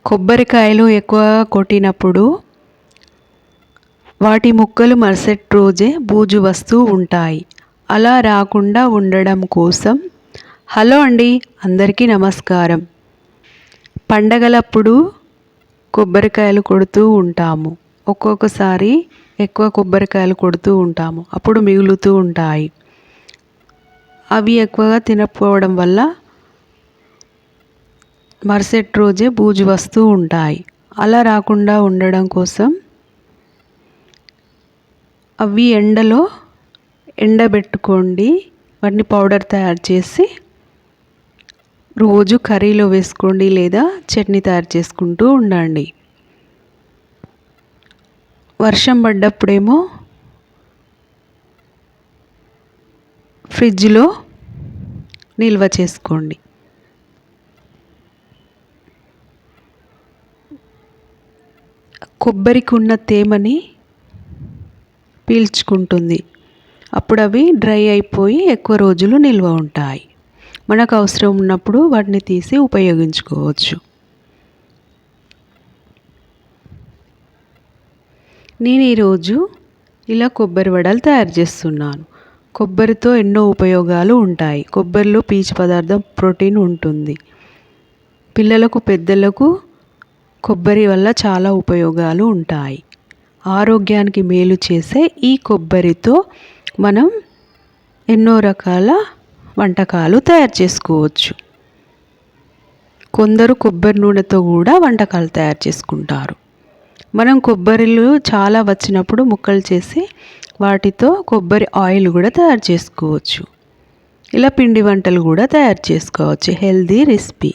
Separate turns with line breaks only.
కొబ్బరికాయలు ఎక్కువ కొట్టినప్పుడు వాటి ముక్కలు మరుసటి రోజే బూజు వస్తూ ఉంటాయి. అలా రాకుండా ఉండడం కోసం హలో అండి, అందరికీ నమస్కారం. పండగలప్పుడు కొబ్బరికాయలు కొడుతూ ఉంటాము. ఒక్కొక్కసారి ఎక్కువ కొబ్బరికాయలు కొడుతూ ఉంటాము, అప్పుడు మిగులుతూ ఉంటాయి. అవి ఎక్కువగా తినకపోవడం వల్ల మరుసటి రోజే బూజు వస్తూ ఉంటాయి. అలా రాకుండా ఉండడం కోసం అవి ఎండలో ఎండబెట్టుకోండి. వాటిని పౌడర్ తయారు చేసి రోజు కర్రీలో వేసుకోండి, లేదా చట్నీ తయారు చేసుకుంటూ ఉండండి. వర్షం పడ్డప్పుడేమో ఫ్రిడ్జ్లో నిల్వ చేసుకోండి. కొబ్బరికి ఉన్న తేమని పీల్చుకుంటుంది. అప్పుడు అవి డ్రై అయిపోయి ఎక్కువ రోజులు నిల్వ ఉంటాయి. మనకు అవసరం ఉన్నప్పుడు వాటిని తీసి ఉపయోగించుకోవచ్చు. నేను ఈరోజు ఇలా కొబ్బరి వడలు తయారు చేస్తున్నాను. కొబ్బరితో ఎన్నో ఉపయోగాలు ఉంటాయి. కొబ్బరిలో పీచు పదార్థం ప్రోటీన్ ఉంటుంది. పిల్లలకు పెద్దలకు కొబ్బరి వల్ల చాలా ఉపయోగాలు ఉంటాయి. ఆరోగ్యానికి మేలు చేసే ఈ కొబ్బరితో మనం ఎన్నో రకాల వంటకాలు తయారు చేసుకోవచ్చు. కొందరు కొబ్బరి నూనెతో కూడా వంటకాలు తయారు చేసుకుంటారు. మనం కొబ్బరిలు చాలా వచ్చినప్పుడు ముక్కలు చేసి వాటితో కొబ్బరి ఆయిల్ కూడా తయారు చేసుకోవచ్చు. ఇలా పిండి వంటలు కూడా తయారు చేసుకోవచ్చు. Healthy recipe.